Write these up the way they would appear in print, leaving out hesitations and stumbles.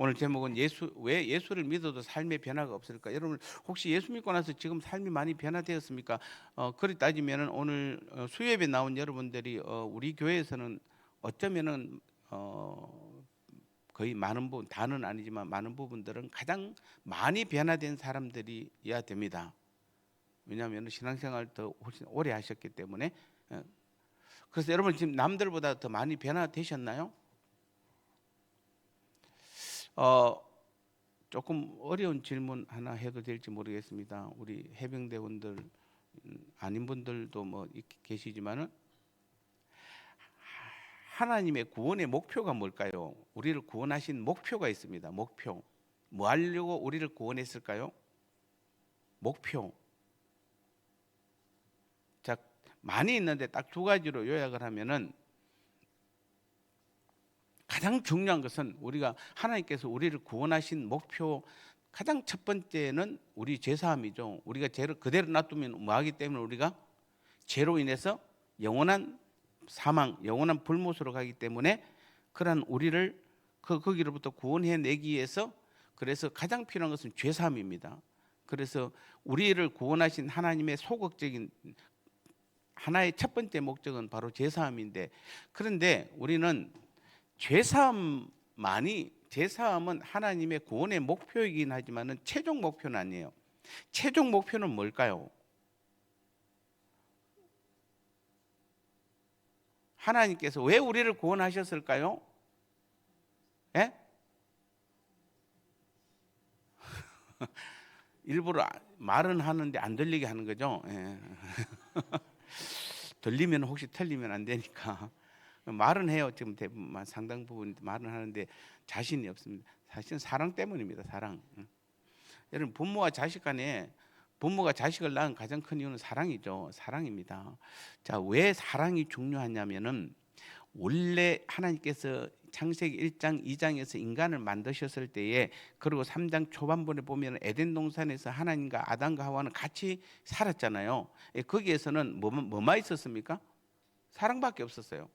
오늘 제목은 왜 예수를 믿어도 삶의 변화가 없을까? 여러분 혹시 예수 믿고 나서 지금 삶이 많이 변화되었습니까? 그리 따지면은 오늘 수요예배 나온 여러분들이 우리 교회에서는 어쩌면은 거의 많은 부분, 다는 아니지만 많은 부분들은 가장 많이 변화된 사람들이어야 됩니다. 왜냐하면 신앙생활 더 훨씬 오래 하셨기 때문에. 그래서 여러분 지금 남들보다 더 많이 변화되셨나요? 조금 어려운 질문 하나 해도 될지 모르겠습니다. 우리 해병대원들 아닌 분들도 뭐 계시지만은 하나님의 구원의 목표가 뭘까요? 우리를 구원하신 목표가 있습니다. 목표. 뭐 하려고 우리를 구원했을까요? 목표. 자, 많이 있는데 딱 두 가지로 요약을 하면은 가장 중요한 것은 우리가 하나님께서 우리를 구원하신 목표 가장 첫 번째는 우리 죄사함이죠. 우리가 죄를 그대로 놔두면 뭐하기 때문에 우리가 죄로 인해서 영원한 사망, 영원한 불못으로 가기 때문에 그러한 우리를 거기로부터 구원해내기 위해서 그래서 가장 필요한 것은 죄사함입니다. 그래서 우리를 구원하신 하나님의 소극적인 하나의 첫 번째 목적은 바로 죄사함인데, 그런데 우리는 죄사함은 하나님의 구원의 목표이긴 하지만은 최종 목표는 아니에요. 최종 목표는 뭘까요? 하나님께서 왜 우리를 구원하셨을까요? 예? 일부러 말은 하는데 안 들리게 하는 거죠. 예. 들리면 혹시 틀리면 안 되니까 말은 해요. 지금 대부분 상당 부분 말은 하는데 자신이 없습니다. 사실은 사랑 때문입니다. 사랑. 여러분 부모와 자식 간에 부모가 자식을 낳은 가장 큰 이유는 사랑이죠. 사랑입니다. 자, 왜 사랑이 중요하냐면은 원래 하나님께서 창세기 1장, 2장에서 인간을 만드셨을 때에 그리고 3장 초반부에 보면 에덴 동산에서 하나님과 아담과 하와는 같이 살았잖아요. 거기에서는 뭐만 있었습니까? 사랑밖에 없었어요.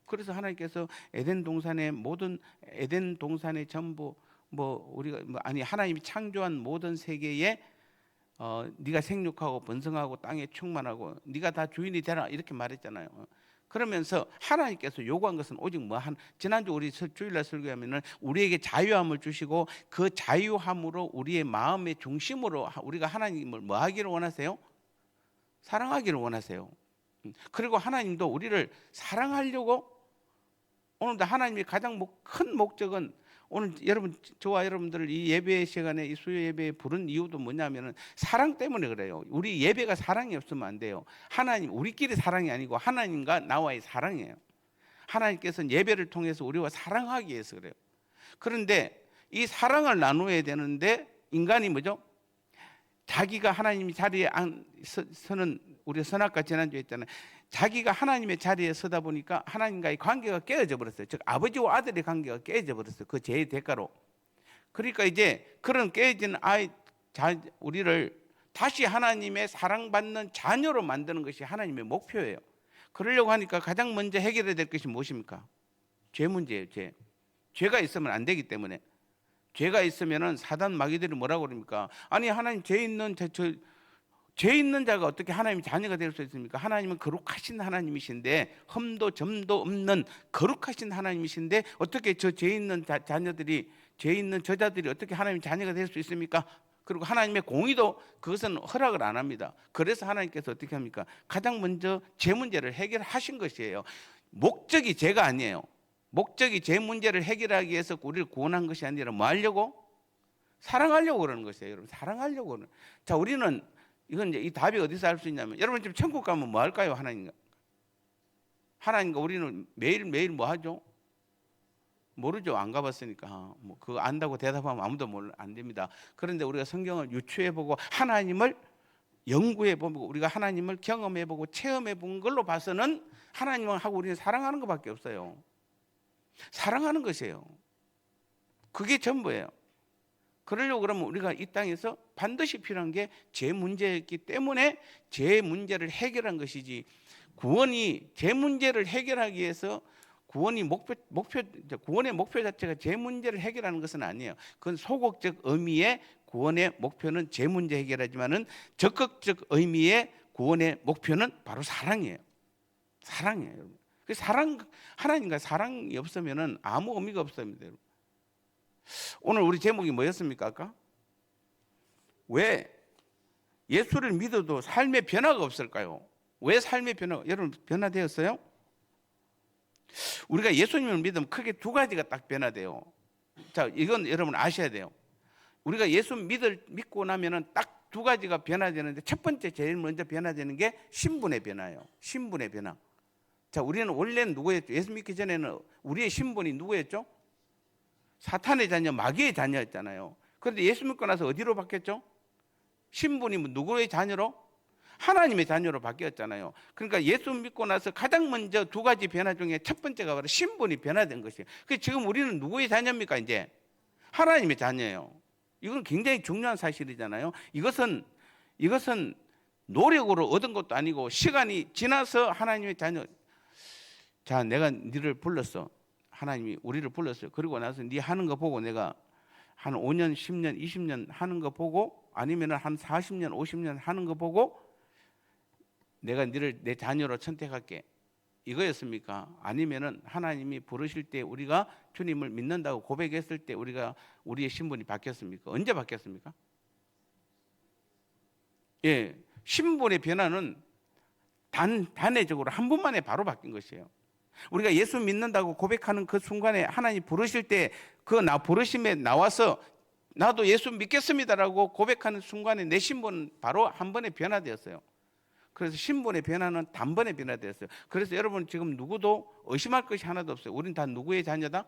그래서 하나님께서 에덴 동산의 전부 하나님이 창조한 모든 세계에 네가 생육하고 번성하고 땅에 충만하고 네가 다 주인이 되라 이렇게 말했잖아요. 그러면서 하나님께서 요구한 것은 오직 지난주 우리 주일날 설교하면은 우리에게 자유함을 주시고 그 자유함으로 우리의 마음의 중심으로 우리가 하나님을 뭐 하기를 원하세요? 사랑하기를 원하세요. 그리고 하나님도 우리를 사랑하려고 오늘도 하나님의 가장 큰 목적은 오늘 저와 여러분들을 이 예배 시간에 이 수요 예배에 부른 이유도 뭐냐면은 사랑 때문에 그래요. 우리 예배가 사랑이 없으면 안 돼요. 하나님 우리끼리 사랑이 아니고 하나님과 나와의 사랑이에요. 하나님께서는 예배를 통해서 우리와 사랑하기 위해서 그래요. 그런데 이 사랑을 나누어야 되는데 인간이 뭐죠? 자기가 하나님 자리에 서는 우리 선악과 지난주에 했잖아요. 자기가 하나님의 자리에 서다 보니까 하나님과의 관계가 깨어져 버렸어요. 즉 아버지와 아들의 관계가 깨어져 버렸어요. 그 죄의 대가로. 그러니까 이제 그런 깨어진 우리를 다시 하나님의 사랑받는 자녀로 만드는 것이 하나님의 목표예요. 그러려고 하니까 가장 먼저 해결해야 될 것이 무엇입니까? 죄 문제예요. 죄가 있으면 안 되기 때문에. 죄가 있으면은 사단 마귀들이 뭐라고 그럽니까? 아니 하나님 죄 있는 자가 어떻게 하나님의 자녀가 될 수 있습니까? 하나님은 거룩하신 하나님이신데 흠도 점도 없는 거룩하신 하나님이신데 어떻게 저 죄 있는 자녀들이 죄 있는 저자들이 어떻게 하나님의 자녀가 될 수 있습니까? 그리고 하나님의 공의도 그것은 허락을 안 합니다. 그래서 하나님께서 어떻게 합니까? 가장 먼저 죄 문제를 해결하신 것이에요. 목적이 죄가 아니에요. 목적이 죄 문제를 해결하기 위해서 우리를 구원한 것이 아니라 뭐 하려고? 사랑하려고 그러는 것이에요. 여러분 사랑하려고 그러는. 자, 우리는 이건 이제 이 답이 어디서 알 수 있냐면 여러분 지금 천국 가면 뭐 할까요? 하나님과 우리는 매일 뭐 하죠? 모르죠. 안 가봤으니까. 뭐 그거 안다고 대답하면 아무도 안 됩니다. 그런데 우리가 성경을 유추해보고 하나님을 연구해보고 우리가 하나님을 경험해보고 체험해본 걸로 봐서는 하나님하고 우리는 사랑하는 것밖에 없어요. 사랑하는 것이에요. 그게 전부예요. 그러려고 그러면 우리가 이 땅에서 반드시 필요한 게 죄 문제였기 때문에 죄 문제를 해결한 것이지, 구원이 죄 문제를 해결하기 위해서 구원이 구원의 목표 자체가 제 문제를 해결하는 것은 아니에요. 그건 소극적 의미의 구원의 목표는 제 문제 해결하지만은 적극적 의미의 구원의 목표는 바로 사랑이에요. 사랑이에요. 그 사랑, 하나님과 사랑이 없으면은 아무 의미가 없습니다. 오늘 우리 제목이 뭐였습니까? 아까? 왜 예수를 믿어도 삶의 변화가 없을까요? 왜 삶의 변화가, 여러분 변화되었어요? 우리가 예수님을 믿으면 크게 두 가지가 딱 변화돼요. 자, 이건 여러분 아셔야 돼요. 우리가 예수 믿고 나면은 딱 두 가지가 변화되는데, 첫 번째 제일 먼저 변화되는 게 신분의 변화예요. 신분의 변화. 자, 우리는 원래는 누구였죠? 예수 믿기 전에는 우리의 신분이 누구였죠? 사탄의 자녀, 마귀의 자녀였잖아요. 그런데 예수 믿고 나서 어디로 바뀌었죠? 신분이 누구의 자녀로? 하나님의 자녀로 바뀌었잖아요. 그러니까 예수 믿고 나서 가장 먼저 두 가지 변화 중에 첫 번째가 바로 신분이 변화된 것이에요. 그래서 지금 우리는 누구의 자녀입니까? 이제 하나님의 자녀예요. 이건 굉장히 중요한 사실이잖아요. 이것은 노력으로 얻은 것도 아니고 시간이 지나서 하나님의 자녀. 자, 내가 너를 불렀어. 하나님이 우리를 불렀어요. 그리고 나서 네 하는 거 보고 내가 한 5년, 10년, 20년 하는 거 보고, 아니면 한 40년, 50년 하는 거 보고 내가 너를 내 자녀로 선택할게. 이거였습니까? 아니면은 하나님이 부르실 때 우리가 주님을 믿는다고 고백했을 때 우리의 신분이 바뀌었습니까? 언제 바뀌었습니까? 예, 신분의 변화는 단회적으로 한 번만에 바로 바뀐 것이에요. 우리가 예수 믿는다고 고백하는 그 순간에 하나님 부르실 때 그 부르심에 나와서 나도 예수 믿겠습니다라고 고백하는 순간에 내 신분은 바로 한 번에 변화되었어요. 그래서 신분의 변화는 단번에 변화되었어요. 그래서 여러분 지금 누구도 의심할 것이 하나도 없어요. 우린 다 누구의 자녀다?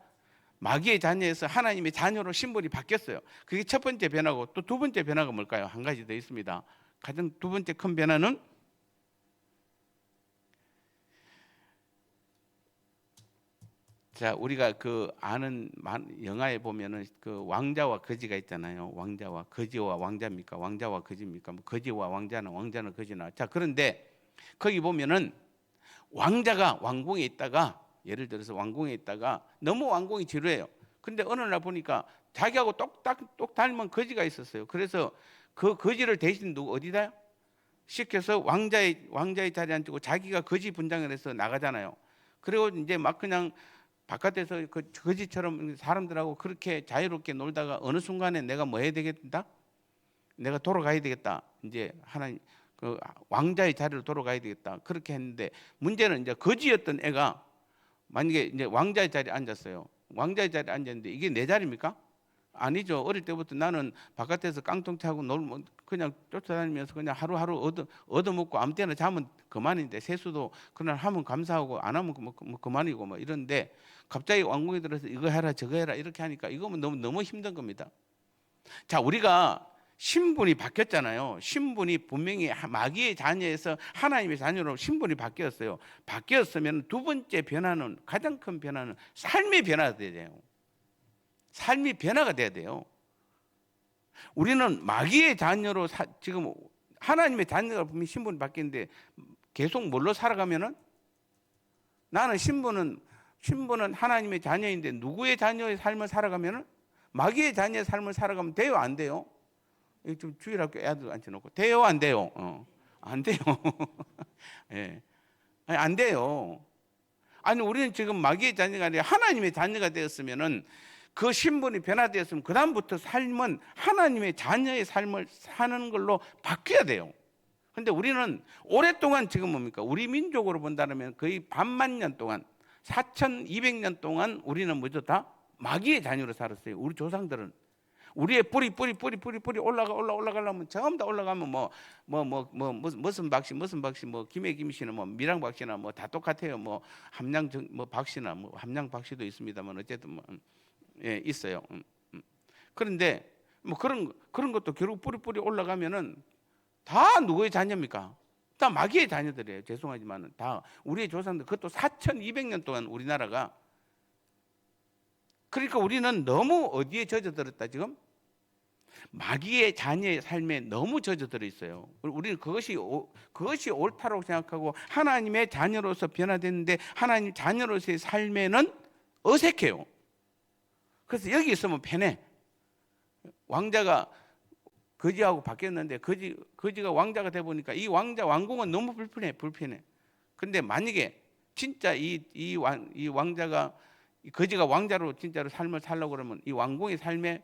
마귀의 자녀에서 하나님의 자녀로 신분이 바뀌었어요. 그게 첫 번째 변화고, 또 두 번째 변화가 뭘까요? 한 가지 더 있습니다. 가장 두 번째 큰 변화는 자, 우리가 그 아는 영화에 보면은 그 왕자와 거지가 있잖아요. 왕자와 거지와 왕자입니까? 왕자와 거지입니까? 뭐 거지와 왕자는 왕자는 거지나. 자, 그런데 거기 보면은 왕자가 왕궁에 있다가, 예를 들어서 왕궁에 있다가 너무 왕궁이 지루해요. 근데 어느 날 보니까 자기하고 똑 닮은 거지가 있었어요. 그래서 그 거지를 대신 어디다 시켜서 왕자의 자리에 앉히고 자기가 거지 분장을 해서 나가잖아요. 그리고 이제 막 그냥 바깥에서 그 거지처럼 사람들하고 그렇게 자유롭게 놀다가 어느 순간에 내가 뭐 해야 되겠다? 내가 돌아가야 되겠다. 이제 하나님 그 왕자의 자리로 돌아가야 되겠다. 그렇게 했는데, 문제는 이제 거지였던 애가 만약에 이제 왕자의 자리에 앉았어요. 왕자의 자리에 앉았는데 이게 내 자리입니까? 아니죠. 어릴 때부터 나는 바깥에서 깡통차고 놀면 그냥 쫓아다니면서 그냥 하루하루 얻어먹고 아무 때나 자면 그만인데, 세수도 그날 하면 감사하고 안 하면 뭐 그만이고 뭐 이런데, 갑자기 왕궁에 들어서 이거 해라 저거 해라 이렇게 하니까 이거면 너무 힘든 겁니다. 자, 우리가 신분이 바뀌었잖아요. 신분이 분명히 마귀의 자녀에서 하나님의 자녀로 신분이 바뀌었어요. 바뀌었으면 두 번째 변화는, 가장 큰 변화는 삶의 변화가 돼야 돼요. 삶이 변화가 돼야 돼요. 우리는 마귀의 자녀로 지금 하나님의 자녀가 분명히 신분이 바뀌는데 계속 뭘로 살아가면은, 나는 신분은 하나님의 자녀인데 누구의 자녀의 삶을 살아가면은 마귀의 자녀의 삶을 살아가면 돼요, 안 돼요? 좀 주일학교 애들 앉혀놓고 돼요, 안 돼요? 안 돼요. 예, 아니, 안 돼요. 아니, 우리는 지금 마귀의 자녀가 아니라 하나님의 자녀가 되었으면은, 그 신분이 변화되었으면 그 다음부터 삶은 하나님의 자녀의 삶을 사는 걸로 바뀌어야 돼요. 그런데 우리는 오랫동안 지금 뭡니까? 우리 민족으로 본다면 거의 반만 년 동안, 4200년 동안 우리는 뭐죠? 다 마귀의 자녀로 살았어요. 우리 조상들은. 우리의 뿌리 올라가려면 전부 다 올라가면 무슨 박씨 뭐 김해 씨는 뭐 미랑 박씨나 뭐 다 똑같아요. 뭐 함양 뭐 박씨나 뭐 함양 박씨도 있습니다만 어쨌든 뭐 예, 있어요. 그런데 뭐 그런 것도 결국 뿌리 올라가면은 다 누구의 자녀입니까? 다 마귀의 자녀들이에요. 죄송하지만은 다 우리의 조상들, 그것도 4200년 동안 우리나라가. 그러니까 우리는 너무 어디에 젖어들었다 지금? 마귀의 자녀의 삶에 너무 젖어들어 있어요. 우리는 그것이 옳다고 생각하고 하나님의 자녀로서 변화됐는데 하나님 자녀로서의 삶에는 어색해요. 그래서 여기 있으면 편해. 왕자가 거지하고 바뀌었는데 거지가 왕자가 돼 보니까 이 왕궁은 너무 불편해. 근데 만약에 진짜 이 왕자가 이 거지가 왕자로 진짜로 삶을 살려고 그러면 이 왕궁의 삶에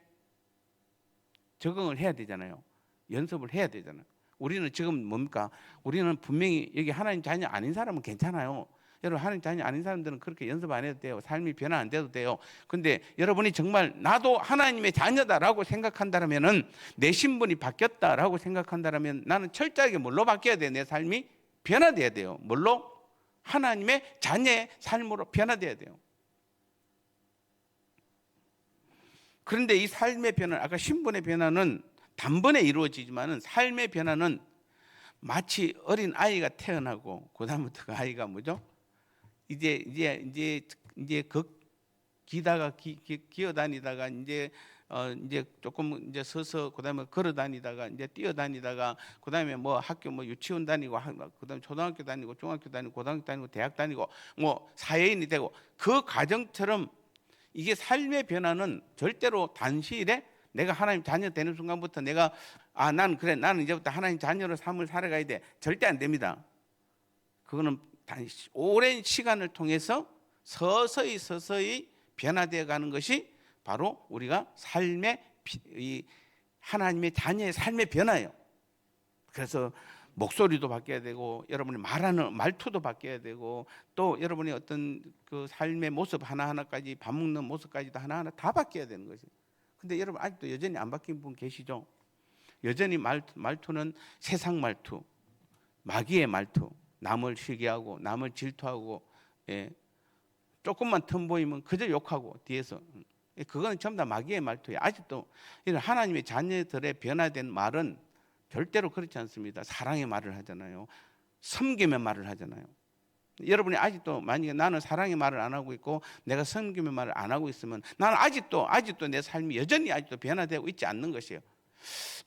적응을 해야 되잖아요. 연습을 해야 되잖아요. 우리는 지금 뭡니까? 우리는 분명히 여기 하나님 자녀 아닌 사람은 괜찮아요. 여러분 하나님 자녀 아닌 사람들은 그렇게 연습 안 해도 돼요. 삶이 변화 안 돼도 돼요. 근데 여러분이 정말 나도 하나님의 자녀다라고 생각한다면은 내 신분이 바뀌었다라고 생각한다면 나는 철저하게 뭘로 바뀌어야 돼? 내 삶이 변화돼야 돼요. 뭘로? 하나님의 자녀의 삶으로 변화돼야 돼요. 그런데 이 삶의 변화, 아까 신분의 변화는 단번에 이루어지지만은 삶의 변화는 마치 어린 아이가 태어나고 그다음부터 그 아이가 뭐죠? 이제 기어다니다가 이제 조금 이제 서서 그다음에 걸어다니다가 이제 뛰어다니다가 그다음에 뭐 학교 뭐 유치원 다니고 그다음에 초등학교 다니고 중학교 다니고 고등학교 다니고 대학 다니고 뭐 사회인이 되고 그 과정처럼 이게 삶의 변화는 절대로 단시일에 내가 하나님 자녀 되는 순간부터 내가 나는 이제부터 하나님 자녀로 삶을 살아가야 돼. 절대 안 됩니다. 그거는 오랜 시간을 통해서 서서히 변화되어 가는 것이 바로 우리가 이 하나님의 자녀의 삶의 변화예요. 그래서 목소리도 바뀌어야 되고 여러분이 말하는 말투도 바뀌어야 되고 또 여러분이 어떤 그 삶의 모습 하나하나까지 밥 먹는 모습까지도 하나하나 다 바뀌어야 되는 거죠. 근데 여러분 아직도 여전히 안 바뀐 분 계시죠? 여전히 말투는 세상 말투, 마귀의 말투, 남을 시기하고 남을 질투하고 조금만 틈 보이면 그저 욕하고 뒤에서 그거는 전부 다 마귀의 말투예요. 아직도 이런 하나님의 자녀들의 변화된 말은 절대로 그렇지 않습니다. 사랑의 말을 하잖아요. 섬김의 말을 하잖아요. 여러분이 아직도 만약에 나는 사랑의 말을 안 하고 있고 내가 섬김의 말을 안 하고 있으면 나는 아직도 내 삶이 여전히 아직도 변화되고 있지 않는 것이에요.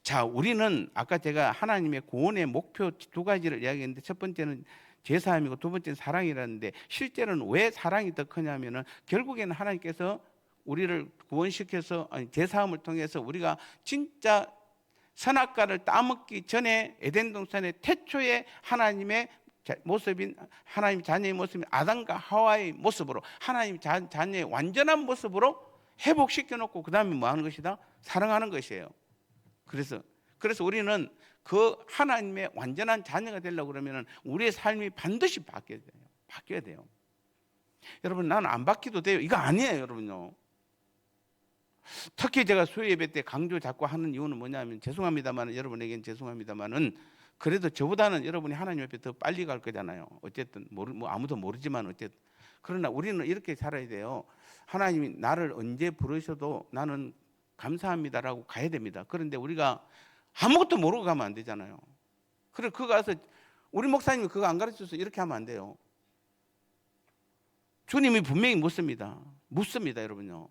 자, 우리는 아까 제가 하나님의 구원의 목표 두 가지를 이야기했는데 첫 번째는 제사함이고 두 번째는 사랑이라는데 실제로는 왜 사랑이 더 크냐면은 결국에는 하나님께서 우리를 구원시켜서 제사함을 통해서 우리가 진짜 선악과를 따먹기 전에 에덴 동산의 태초의 하나님의 모습인 하나님 자녀의 모습인 아담과 하와의 모습으로 하나님 자녀의 완전한 모습으로 회복시켜 놓고 그다음에 뭐 하는 것이다? 사랑하는 것이에요. 그래서 우리는 그 하나님의 완전한 자녀가 되려고 그러면은 우리의 삶이 반드시 바뀌어야 돼요. 여러분 나는 안 바뀌어도 돼요. 이거 아니에요, 여러분요. 특히 제가 수요 예배 때 강조 자꾸 하는 이유는 뭐냐면 죄송합니다만 여러분에겐 죄송합니다만은 그래도 저보다는 여러분이 하나님 앞에 더 빨리 갈 거잖아요. 어쨌든 뭐 아무도 모르지만 어쨌든 그러나 우리는 이렇게 살아야 돼요. 하나님이 나를 언제 부르셔도 나는 감사합니다라고 가야 됩니다. 그런데 우리가 아무것도 모르고 가면 안 되잖아요. 그래 그거 가서 우리 목사님이 그거 안 가르쳐서 이렇게 하면 안 돼요. 주님이 분명히 묻습니다, 여러분요.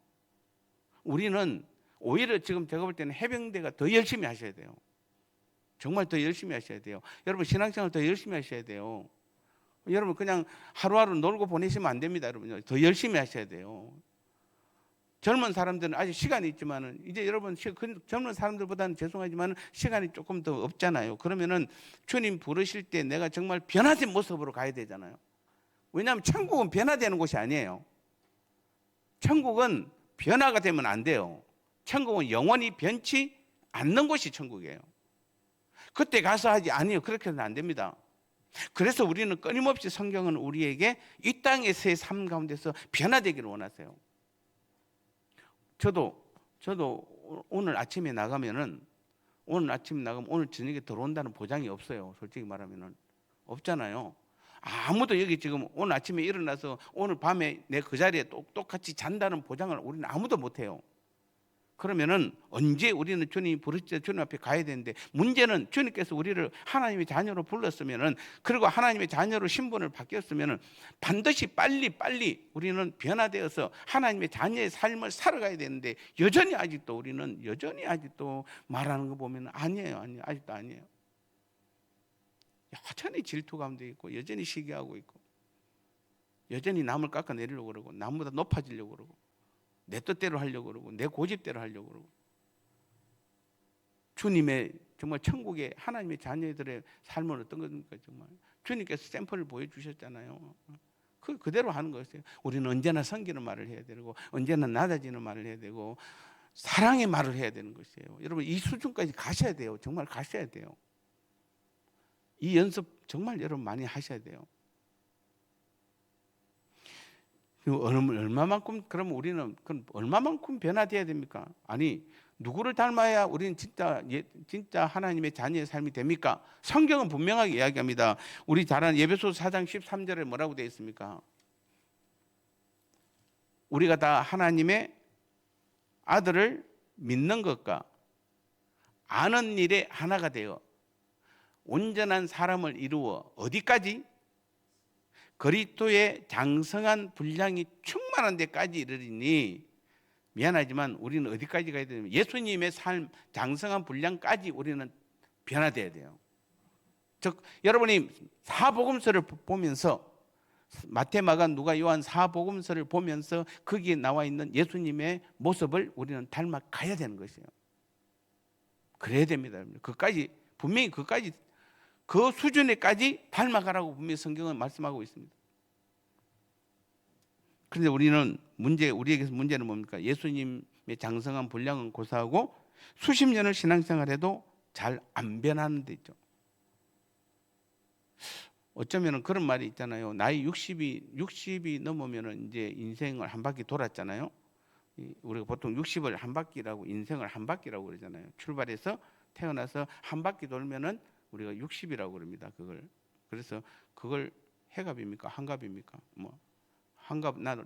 우리는 오히려 지금 제가 볼 때는 해병대가 더 열심히 하셔야 돼요. 정말 더 열심히 하셔야 돼요. 여러분 신앙생활 더 열심히 하셔야 돼요. 여러분 그냥 하루하루 놀고 보내시면 안 됩니다, 여러분요. 더 열심히 하셔야 돼요. 젊은 사람들은 아직 시간이 있지만은 이제 여러분 젊은 사람들보다는 죄송하지만 시간이 조금 더 없잖아요. 그러면은 주님 부르실 때 내가 정말 변화된 모습으로 가야 되잖아요. 왜냐하면 천국은 변화되는 곳이 아니에요. 천국은 변화가 되면 안 돼요. 천국은 영원히 변치 않는 곳이 천국이에요. 그때 가서 하지 아니요. 그렇게 해서는 안 됩니다. 그래서 우리는 끊임없이 성경은 우리에게 이 땅에서의 삶 가운데서 변화되기를 원하세요. 저도 오늘 아침에 나가면 오늘 저녁에 들어온다는 보장이 없어요. 솔직히 말하면은 없잖아요. 아무도 여기 지금 오늘 아침에 일어나서 오늘 밤에 내 그 자리에 똑같이 잔다는 보장을 우리는 아무도 못 해요. 그러면은 언제 우리는 주님 부르실 때 주님 앞에 가야 되는데, 문제는 주님께서 우리를 하나님의 자녀로 불렀으면은, 그리고 하나님의 자녀로 신분을 바뀌었으면은 반드시 빨리 우리는 변화되어서 하나님의 자녀의 삶을 살아가야 되는데, 여전히 아직도 말하는 거 보면 아니에요. 아직도 아니에요. 여전히 질투 가운데 있고, 여전히 시기하고 있고, 여전히 남을 깎아내리려고 그러고, 남보다 높아지려고 그러고, 내 뜻대로 하려고 그러고, 내 고집대로 하려고 그러고, 주님의 정말 천국의 하나님의 자녀들의 삶은 어떤 겁니까? 정말 주님께서 샘플을 보여주셨잖아요. 그대로 하는 것이에요. 우리는 언제나 섬기는 말을 해야 되고, 언제나 낮아지는 말을 해야 되고, 사랑의 말을 해야 되는 것이에요. 여러분, 이 수준까지 가셔야 돼요. 정말 가셔야 돼요. 이 연습 정말 여러분 많이 하셔야 돼요. 얼마만큼, 그럼 우리는 얼마만큼 변화돼야 됩니까? 아니, 누구를 닮아야 우리는 진짜 하나님의 자녀의 삶이 됩니까? 성경은 분명하게 이야기합니다. 우리 잘 아는 에베소서 4장 13절에 뭐라고 되어 있습니까? 우리가 다 하나님의 아들을 믿는 것과 아는 일에 하나가 되어 온전한 사람을 이루어 어디까지? 그리스도의 장성한 분량이 충만한 데까지 이르리니, 미안하지만 우리는 어디까지 가야 되냐면 예수님의 삶 장성한 분량까지 우리는 변화돼야 돼요. 즉 여러분이 사복음서를 보면서, 마태, 마가, 누가, 요한 사복음서를 보면서 거기에 나와 있는 예수님의 모습을 우리는 닮아가야 되는 것이에요. 그래야 됩니다. 분명히 그 수준에까지 닮아가라고 분명히 성경은 말씀하고 있습니다. 그런데 우리에게서 문제는 뭡니까? 예수님의 장성한 분량은 고사하고 수십 년을 신앙생활해도 잘 안 변하는 데 있죠. 어쩌면 그런 말이 있잖아요. 나이 60이 넘으면 이제 인생을 한 바퀴 돌았잖아요. 우리가 보통 60을 한 바퀴라고, 인생을 한 바퀴라고 그러잖아요. 출발해서 태어나서 한 바퀴 돌면은 우리가 60이라고 그럽니다. 그래서 그걸 해갑입니까? 한갑입니까?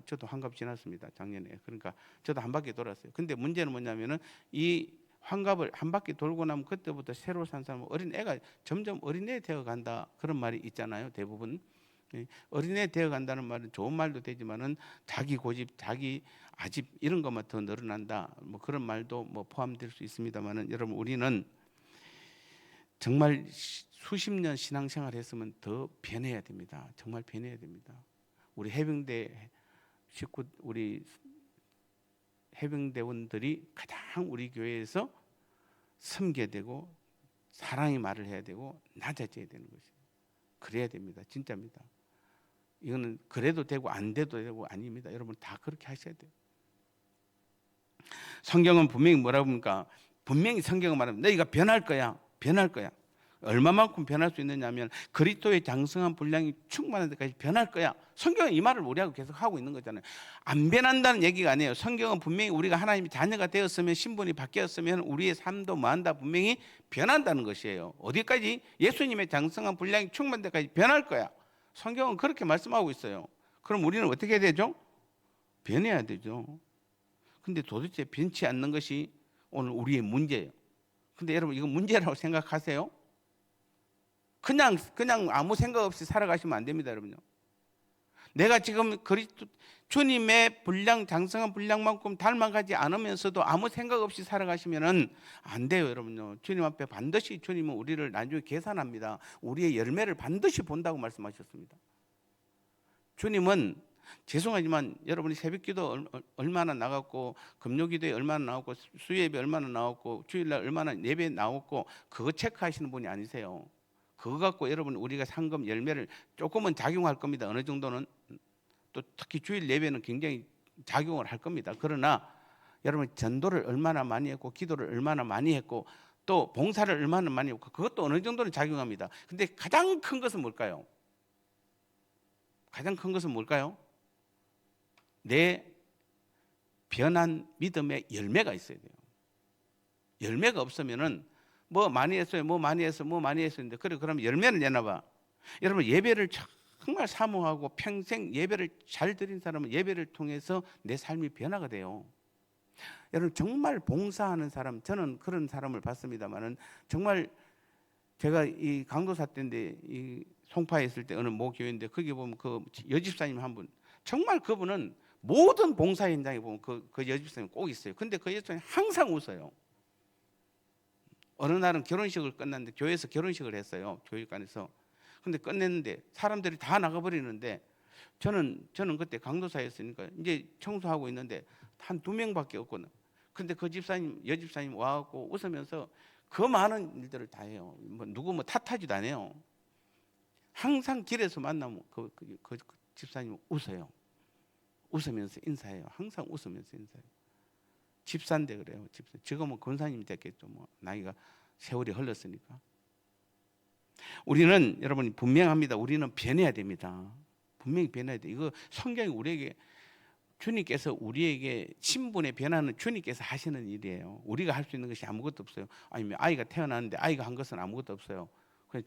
저도 한갑 지났습니다. 작년에. 그러니까 저도 한 바퀴 돌았어요. 근데 문제는 뭐냐면은 이 환갑을 한 바퀴 돌고 나면 그때부터 새로 산 사람은 어린애가 점점 어린애 되어 간다, 그런 말이 있잖아요. 대부분. 어린애 되어 간다는 말은 좋은 말도 되지만은 자기 고집, 자기 아집 이런 것만 더 늘어난다, 그런 말도 포함될 수 있습니다만은, 여러분 우리는 정말 수십 년 신앙생활 했으면 더 변해야 됩니다. 정말 변해야 됩니다. 우리 해병대원들이 가장 우리 교회에서 섬겨야 되고, 사랑의 말을 해야 되고, 낮아져야 되는 것이에요. 그래야 됩니다. 진짜입니다. 이거는 그래도 되고 안 돼도 되고 아닙니다. 여러분 다 그렇게 하셔야 돼요. 성경은 분명히 뭐라고 합니까? 분명히 성경은 말합니다. 너희가 변할 거야. 얼마만큼 변할 수 있느냐면 그리스도의 장성한 분량이 충만한 데까지 변할 거야. 성경은 이 말을 우리하고 계속 하고 있는 거잖아요. 안 변한다는 얘기가 아니에요. 성경은 분명히 우리가 하나님의 자녀가 되었으면, 신분이 바뀌었으면 우리의 삶도 뭐한다? 분명히 변한다는 것이에요. 어디까지? 예수님의 장성한 분량이 충만한 데까지 변할 거야. 성경은 그렇게 말씀하고 있어요. 그럼 우리는 어떻게 해야 되죠? 변해야 되죠. 근데 도대체 변치 않는 것이 오늘 우리의 문제예요. 근데 여러분 이거 문제라고 생각하세요? 그냥 아무 생각 없이 살아가시면 안 됩니다, 여러분요. 내가 지금 주님의 장성한 분량만큼 닮아가지 않으면서도 아무 생각 없이 살아가시면은 안 돼요, 여러분요. 주님 앞에 반드시 주님은 우리를 나중에 계산합니다. 우리의 열매를 반드시 본다고 말씀하셨습니다. 주님은 죄송하지만 여러분이 새벽기도 얼마나 나갔고, 금요기도에 얼마나 나왔고, 수요예배 얼마나 나왔고, 주일날 얼마나 예배 나왔고, 그거 체크하시는 분이 아니세요. 그거 갖고 여러분 우리가 상금 열매를 조금은 작용할 겁니다. 어느 정도는. 또 특히 주일 예배는 굉장히 작용을 할 겁니다. 그러나 여러분 전도를 얼마나 많이 했고, 기도를 얼마나 많이 했고, 또 봉사를 얼마나 많이 했고, 그것도 어느 정도는 작용합니다. 근데 가장 큰 것은 뭘까요? 내 변한 믿음의 열매가 있어야 돼요. 열매가 없으면은 많이 했어요. 했는데, 그러면 열매를 내놔봐. 여러분 예배를 정말 사모하고 평생 예배를 잘 드린 사람은 예배를 통해서 내 삶이 변화가 돼요. 여러분 정말 봉사하는 사람, 저는 그런 사람을 봤습니다만은 정말 제가 이 강도사 때인데 이 송파에 있을 때 어느 모 교회인데 거기 보면 그 여집사님 한 분, 정말 그분은 모든 봉사 현장에 보면 그 여집사님 꼭 있어요. 근데 그 여집사님 항상 웃어요. 어느 날은 결혼식을 끝났는데 교회에서 결혼식을 했어요. 교육관에서. 근데 끝냈는데 사람들이 다 나가버리는데 저는 그때 강도사였으니까 이제 청소하고 있는데 한 2명밖에 없거든. 근데 그 집사님, 여집사님 와갖고 웃으면서 그 많은 일들을 다 해요. 누구 탓하지도 않아요. 항상 길에서 만나면 그 집사님 웃어요. 웃으면서 인사해요. 항상 웃으면서 인사해요. 집사인데 그래요. 집사. 지금은 권사님이 됐겠죠. 나이가 세월이 흘렀으니까. 우리는 여러분 분명합니다. 우리는 변해야 됩니다. 분명히 변해야 돼. 이거 성경이 우리에게 주님께서 우리에게 신분의 변화는 주님께서 하시는 일이에요. 우리가 할 수 있는 것이 아무것도 없어요. 아니면 아이가 태어났는데 아이가 한 것은 아무것도 없어요. 그냥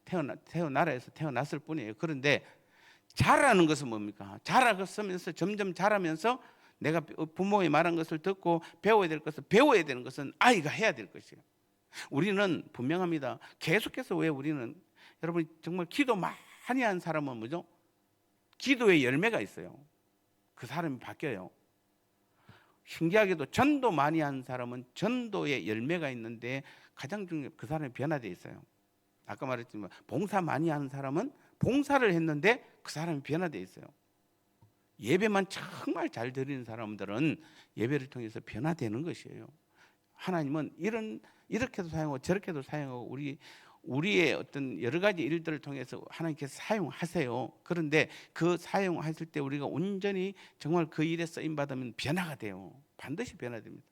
저는 태어나라 해서 태어났을 뿐이에요. 그런데 자라는 것은 뭡니까? 자라면서 점점 자라면서 내가 부모의 말한 것을 듣고 배워야 될 것을 배워야 되는 것은 아이가 해야 될 것이에요. 우리는 분명합니다. 계속해서 왜 우리는 여러분 정말 기도 많이 한 사람은 뭐죠? 기도의 열매가 있어요. 그 사람이 바뀌어요. 신기하게도 전도 많이 한 사람은 전도의 열매가 있는데 가장 중요한 그 사람이 변화되어 있어요. 아까 말했지만 봉사 많이 하는 사람은 봉사를 했는데 그 사람이 변화되어 있어요. 예배만 정말 잘 드리는 사람들은 예배를 통해서 변화되는 것이에요. 하나님은 이렇게도 사용하고 저렇게도 사용하고 우리의 어떤 여러 가지 일들을 통해서 하나님께서 사용하세요. 그런데 그 사용하실 때 우리가 온전히 정말 그 일에 쓰임 받으면 변화가 돼요. 반드시 변화됩니다.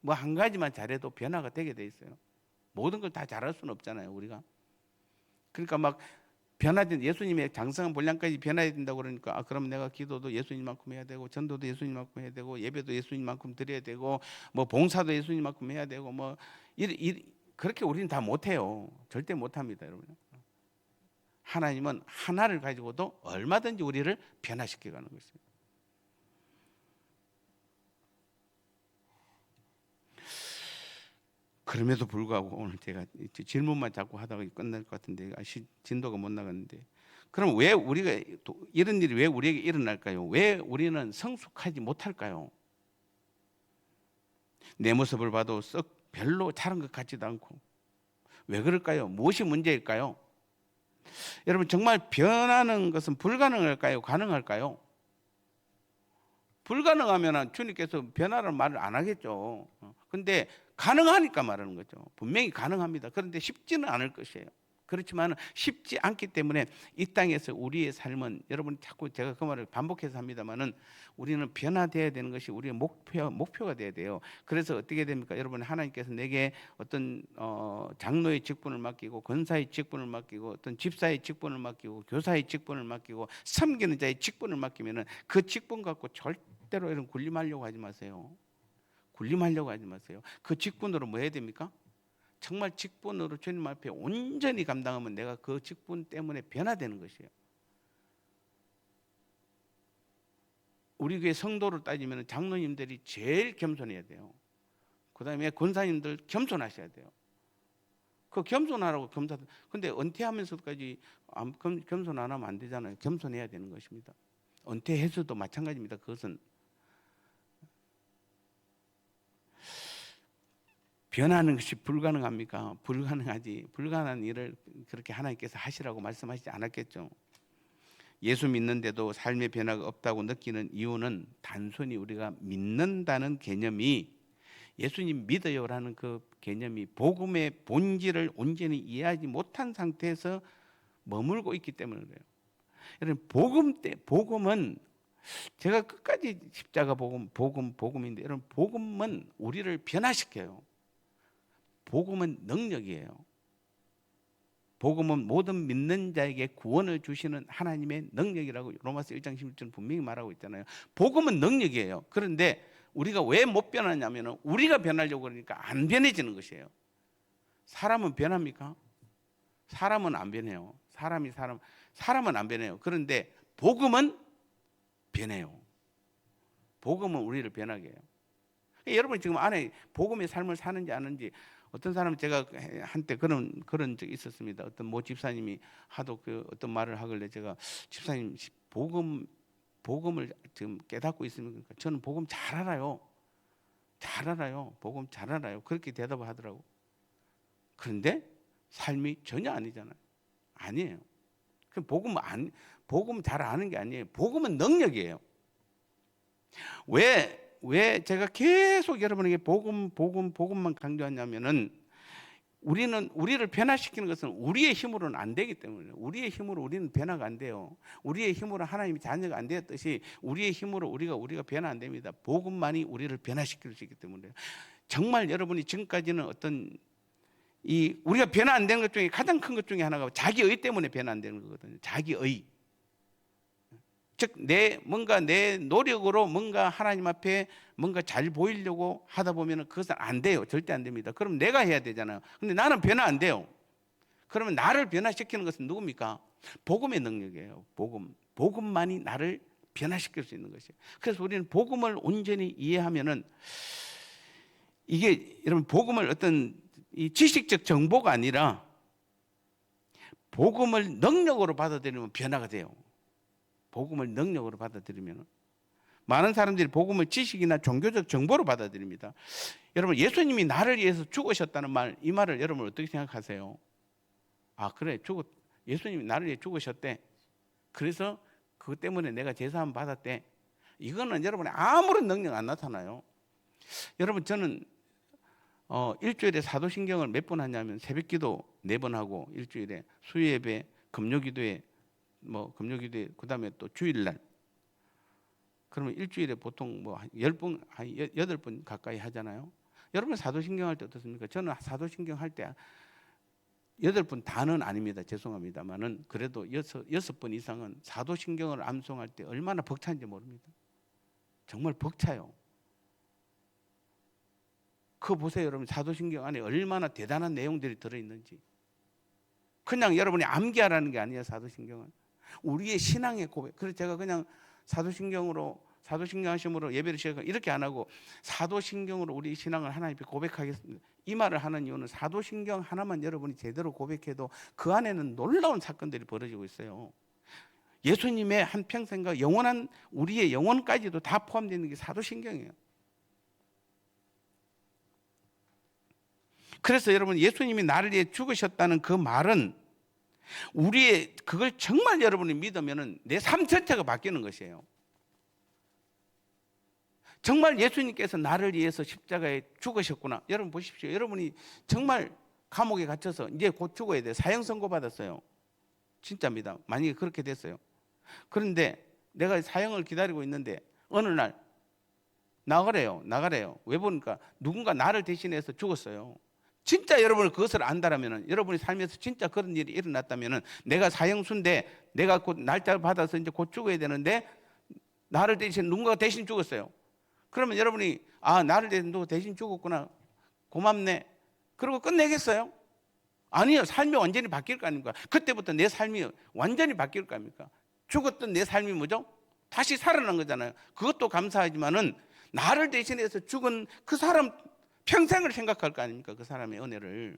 한 가지만 잘해도 변화가 되게 돼 있어요. 모든 걸 다 잘할 수는 없잖아요, 우리가. 그러니까 변화된 예수님의 장성한 분량까지 변화해야 된다고 그러니까 그럼 내가 기도도 예수님만큼 해야 되고 전도도 예수님만큼 해야 되고 예배도 예수님만큼 드려야 되고 봉사도 예수님만큼 해야 되고 그렇게 우리는 다 못해요. 절대 못합니다, 여러분. 하나님은 하나를 가지고도 얼마든지 우리를 변화시켜가는 것입니다. 그럼에도 불구하고 오늘 제가 질문만 자꾸 하다가 끝날 것 같은데 진도가 못 나갔는데, 그럼 왜 우리가 이런 일이 왜 우리에게 일어날까요? 왜 우리는 성숙하지 못할까요? 내 모습을 봐도 썩 별로 다른 것 같지도 않고. 왜 그럴까요? 무엇이 문제일까요? 여러분 정말 변하는 것은 불가능할까요? 가능할까요? 불가능하면 주님께서 변화라는 말을 안 하겠죠. 근데 가능하니까 말하는 거죠. 분명히 가능합니다. 그런데 쉽지는 않을 것이에요. 그렇지만 쉽지 않기 때문에 이 땅에서 우리의 삶은, 여러분 자꾸 제가 그 말을 반복해서 합니다만은, 우리는 변화되어야 되는 것이 우리의 목표가 돼야 돼요. 그래서 어떻게 됩니까? 여러분, 하나님께서 내게 어떤 장로의 직분을 맡기고 권사의 직분을 맡기고 어떤 집사의 직분을 맡기고 교사의 직분을 맡기고 섬기는 자의 직분을 맡기면은 그 직분 갖고 절대로 이런 군림하려고 하지 마세요. 군림하려고 하지 마세요. 그 직분으로 뭐 해야 됩니까? 정말 직분으로 주님 앞에 온전히 감당하면 내가 그 직분 때문에 변화되는 것이에요. 우리 교회 성도를 따지면 장로님들이 제일 겸손해야 돼요. 그 다음에 권사님들 겸손하셔야 돼요. 그 겸손하라고 근데 은퇴하면서까지 겸손 안 하면 안 되잖아요. 겸손해야 되는 것입니다. 은퇴해서도 마찬가지입니다. 그것은 변하는 것이 불가능합니까? 불가능하지. 불가능한 일을 그렇게 하나님께서 하시라고 말씀하시지 않았겠죠. 예수 믿는데도 삶의 변화가 없다고 느끼는 이유는 단순히 우리가 믿는다는 개념이, 예수님 믿어요라는 그 개념이 복음의 본질을 온전히 이해하지 못한 상태에서 머물고 있기 때문에 그래요. 여러분, 복음은 제가 끝까지 십자가 복음인데, 여러분, 복음은 우리를 변화시켜요. 복음은 능력이에요. 복음은 모든 믿는 자에게 구원을 주시는 하나님의 능력이라고 로마서 1장 16절 분명히 말하고 있잖아요. 복음은 능력이에요. 그런데 우리가 왜 못 변하냐면 우리가 변하려고 그러니까 안 변해지는 것이에요. 사람은 변합니까? 사람은 안 변해요. 사람은 안 변해요. 그런데 복음은 변해요. 복음은 우리를 변하게 해요. 여러분 지금 안에 복음의 삶을 사는지 아는지. 어떤 사람은 제가 한때 그런 적이 있었습니다. 어떤 모 집사님이 하도 그 어떤 말을 하길래 제가 집사님 복음을 지금 깨닫고 있습니까? 저는 복음 잘 알아요. 잘 알아요. 복음 잘 알아요. 그렇게 대답을 하더라고. 그런데 삶이 전혀 아니잖아요. 아니에요. 복음 잘 아는 게 아니에요. 복음은 능력이에요. 왜 제가 계속 여러분에게 복음만 강조하냐면은 우리를 변화시키는 것은 우리의 힘으로는 안 되기 때문에, 우리의 힘으로 우리는 변화가 안 돼요. 우리의 힘으로 하나님의 자녀가 안 되었듯이 우리의 힘으로 우리가 변화 안 됩니다. 복음만이 우리를 변화시킬 수 있기 때문에. 정말 여러분이 지금까지는 우리가 변화 안 되는 것 중에 가장 큰 것 중에 하나가 자기의 때문에 변화 안 되는 거거든요. 자기의. 즉 내 노력으로 뭔가 하나님 앞에 뭔가 잘 보이려고 하다 보면은 그것은 안 돼요. 절대 안 됩니다. 그럼 내가 해야 되잖아요. 근데 나는 변화 안 돼요. 그러면 나를 변화시키는 것은 누굽니까? 복음의 능력이에요. 복음만이 나를 변화시킬 수 있는 것이에요. 그래서 우리는 복음을 온전히 이해하면은 이게 여러분 복음을 어떤 이 지식적 정보가 아니라 복음을 능력으로 받아들이면 변화가 돼요. 복음을 능력으로 받아들이면 많은 사람들이 복음을 지식이나 종교적 정보로 받아들입니다. 여러분 예수님이 나를 위해서 죽으셨다는 말, 이 말을 여러분 어떻게 생각하세요? 그래 예수님이 나를 위해 죽으셨대. 그래서 그것 때문에 내가 제사함 받았대. 이거는 여러분의 아무런 능력 안 나타나요. 여러분 저는 일주일에 사도신경을 몇 번 하냐면 새벽기도 4번 하고 일주일에 수요예배, 금요기도에 그다음에 또 주일날. 그러면 일주일에 보통 10번, 8번 가까이 하잖아요. 여러분 사도신경 할 때 어떻습니까? 저는 사도신경 할 때 8번 다는 아닙니다. 죄송합니다만은 그래도 6번 이상은 사도신경을 암송할 때 얼마나 벅찬지 모릅니다. 정말 벅차요. 그거 보세요. 여러분 사도신경 안에 얼마나 대단한 내용들이 들어있는지. 그냥 여러분이 암기하라는 게 아니에요. 사도신경은 우리의 신앙의 고백. 그래서 제가 그냥 사도신경 하심으로 예배를 시작하고 이렇게 안 하고 사도신경으로 우리 신앙을 하나님께 고백하겠습니다. 이 말을 하는 이유는 사도신경 하나만 여러분이 제대로 고백해도 그 안에는 놀라운 사건들이 벌어지고 있어요. 예수님의 한평생과 영원한 우리의 영혼까지도 다 포함되어 있는 게 사도신경이에요. 그래서 여러분 예수님이 나를 위해 죽으셨다는 그 말은 그걸 정말 여러분이 믿으면 내 삶 전체가 바뀌는 것이에요. 정말 예수님께서 나를 위해서 십자가에 죽으셨구나. 여러분 보십시오. 여러분이 정말 감옥에 갇혀서 이제 곧 죽어야 돼요. 사형 선고 받았어요. 진짜입니다. 만약에 그렇게 됐어요. 그런데 내가 사형을 기다리고 있는데 어느 날 나가래요. 왜 보니까 누군가 나를 대신해서 죽었어요. 진짜 여러분이 그것을 안다라면, 여러분이 살면서 진짜 그런 일이 일어났다면, 내가 사형수인데 내가 곧 날짜를 받아서 이제 곧 죽어야 되는데 나를 대신 누군가 대신 죽었어요. 그러면 여러분이 나를 대신 죽었구나, 고맙네, 그러고 끝내겠어요? 아니요. 삶이 완전히 바뀔 거 아닙니까? 그때부터 내 삶이 완전히 바뀔 거 아닙니까? 죽었던 내 삶이 뭐죠? 다시 살아난 거잖아요. 그것도 감사하지만은 나를 대신해서 죽은 그 사람 평생을 생각할 거 아닙니까? 그 사람의 은혜를.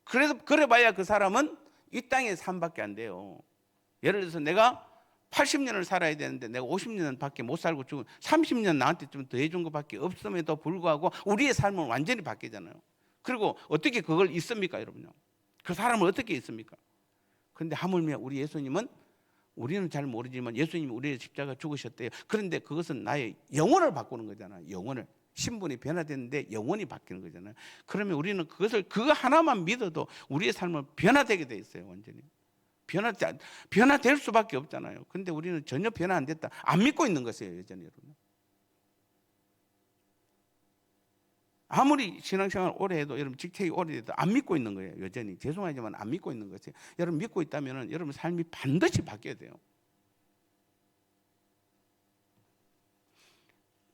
그래봐야 그 사람은 이 땅의 삶밖에 안 돼요. 예를 들어서 내가 80년을 살아야 되는데 내가 50년밖에 못 살고 죽은 30년 나한테 좀 더 해준 것밖에 없음에도 불구하고 우리의 삶은 완전히 바뀌잖아요. 그리고 어떻게 그걸 잊습니까, 여러분요? 그 사람을 어떻게 잊습니까? 그런데 하물며 우리 예수님은, 우리는 잘 모르지만 예수님이 우리의 십자가 죽으셨대요. 그런데 그것은 나의 영혼을 바꾸는 거잖아요. 영혼을. 신분이 변화되는데 영혼이 바뀌는 거잖아요. 그러면 우리는 그거 하나만 믿어도 우리의 삶은 변화되게 돼 있어요. 완전히 변화될 수밖에 없잖아요. 그런데 우리는 전혀 변화 안 됐다, 안 믿고 있는 것이에요. 여전히 여러분. 아무리 신앙생활 오래 해도, 여러분 직책이 오래 해도 안 믿고 있는 거예요. 여전히. 죄송하지만 안 믿고 있는 것이에요. 여러분 믿고 있다면 여러분 삶이 반드시 바뀌어야 돼요.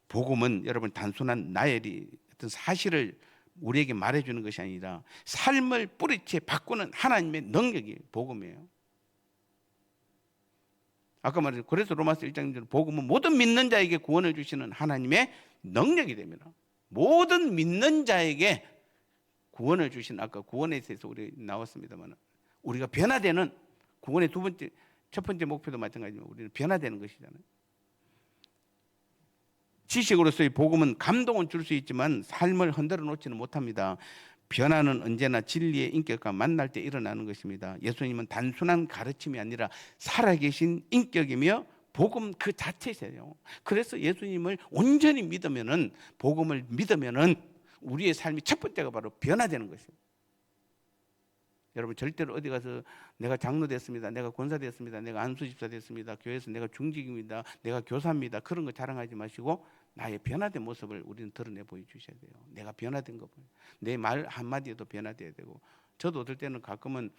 복음은 여러분 단순한 나열이 어떤 사실을 우리에게 말해주는 것이 아니라 삶을 뿌리째 바꾸는 하나님의 능력이 복음이에요. 아까 말했죠. 그래서 로마서 1장 1절, 복음은 모든 믿는 자에게 구원을 주시는 하나님의 능력이 됩니다. 모든 믿는 자에게 구원을 주신, 아까 구원에 대해서 우리 나왔습니다만, 우리가 변화되는, 구원의 첫 번째 목표도 마찬가지지만 우리는 변화되는 것이잖아요. 지식으로서의 복음은 감동은 줄 수 있지만 삶을 흔들어 놓지는 못합니다. 변화는 언제나 진리의 인격과 만날 때 일어나는 것입니다. 예수님은 단순한 가르침이 아니라 살아계신 인격이며 복음 그 자체세요. 그래서 예수님을 온전히 믿으면은, 복음을 믿으면은 우리의 삶이 첫 번째가 바로 변화되는 것입니다. 여러분 절대로 어디 가서 내가 장로 됐습니다, 내가 권사 됐습니다, 내가 안수집사 됐습니다, 교회에서 내가 중직입니다, 내가 교사입니다, 그런 거 자랑하지 마시고 나의 변화된 모습을 우리는 드러내 보여주셔야 돼요. 내가 변화된 거, 내 말 한마디에도 변화돼야 되고. 저도 어떨 때는 가끔은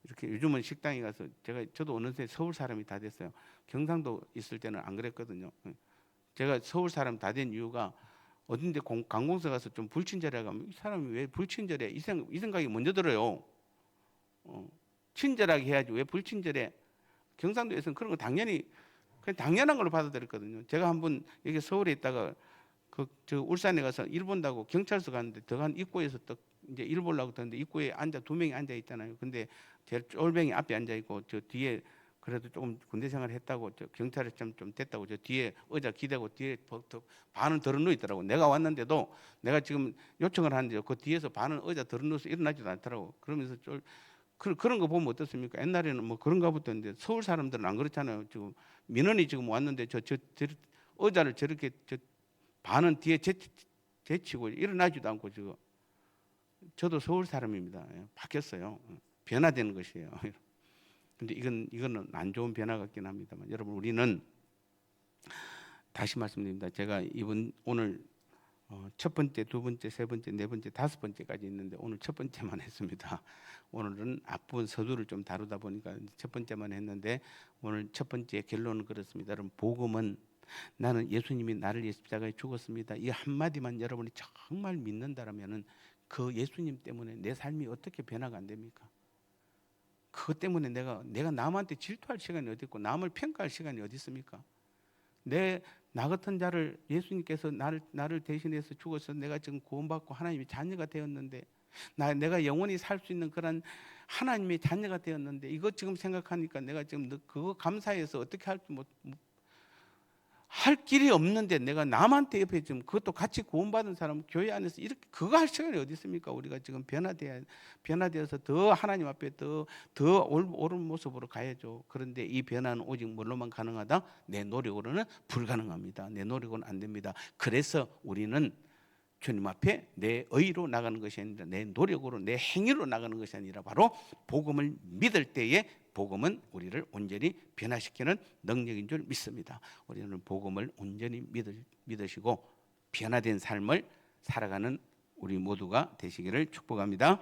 이렇게 요즘은 식당에 가서 저도 어느새 서울 사람이 다 됐어요. 경상도 있을 때는 안 그랬거든요. 제가 서울 사람 다 된 이유가 어딘데 관공서 가서 좀 불친절해 가면 이 사람이 왜 불친절해? 이 생각이 먼저 들어요. 친절하게 해야지 왜 불친절해? 경상도에서는 그런 거 당연히 그냥 당연한 걸로 받아들였거든요. 제가 한번 여기 서울에 있다가 저 울산에 가서 일 본다고 경찰서 갔는데 들어간 입구에서 또 이제 일 보려고 했는데 입구에 두 명이 앉아 있잖아요. 근데 제 쫄병이 앞에 앉아 있고 저 뒤에 그래도 조금 군대 생활을 했다고, 저 경찰에 좀 됐다고 저 뒤에 의자 기대고 뒤에 반은 들어누워 있더라고. 내가 왔는데도 내가 지금 요청을 하는데 그 뒤에서 반은 의자 들어누워서 일어나지도 않더라고. 그러면서 그런 거 보면 어떻습니까? 옛날에는 뭐 그런가 보던데 서울 사람들은 안 그렇잖아요. 지금 민원이 지금 왔는데 저 의자를 저렇게 반은 뒤에 제치고 일어나지도 않고 지금. 저도 서울 사람입니다. 바뀌었어요. 변화되는 것이에요. 근데 이거는 안 좋은 변화 같긴 합니다만, 여러분 우리는 다시 말씀드립니다. 제가 오늘 첫 번째, 두 번째, 세 번째, 네 번째, 다섯 번째까지 있는데 오늘 첫 번째만 했습니다. 오늘은 앞부분 서두를 좀 다루다 보니까 첫 번째만 했는데 오늘 첫 번째 결론은 그렇습니다. 여러분 복음은 나는 예수님이 나를 위해 십자가에 죽었습니다, 이 한마디만 여러분이 정말 믿는다라면은 그 예수님 때문에 내 삶이 어떻게 변화가 안 됩니까? 그것 때문에 내가 남한테 질투할 시간이 어디 있고 남을 평가할 시간이 어디 있습니까? 나 같은 자를 예수님께서 나를 대신해서 죽어서 내가 지금 구원받고 하나님의 자녀가 되었는데, 내가 영원히 살 수 있는 그런 하나님의 자녀가 되었는데, 이것 지금 생각하니까 내가 지금 그거 감사해서 어떻게 할 길이 없는데 내가 남한테 옆에 지금 그것도 같이 구원받은 사람 교회 안에서 이렇게 그거 할 시간이 어디 있습니까? 우리가 지금 변화되어서 더 하나님 앞에 더 옳은 모습으로 가야죠. 그런데 이 변화는 오직 뭘로만 가능하다? 내 노력으로는 불가능합니다. 내 노력은 안 됩니다. 그래서 우리는 주님 앞에 내 의로 나가는 것이 아니라 내 노력으로, 내 행위로 나가는 것이 아니라 바로 복음을 믿을 때에 복음은 우리를 온전히 변화시키는 능력인 줄 믿습니다. 우리는 복음을 온전히 믿으시고 변화된 삶을 살아가는 우리 모두가 되시기를 축복합니다.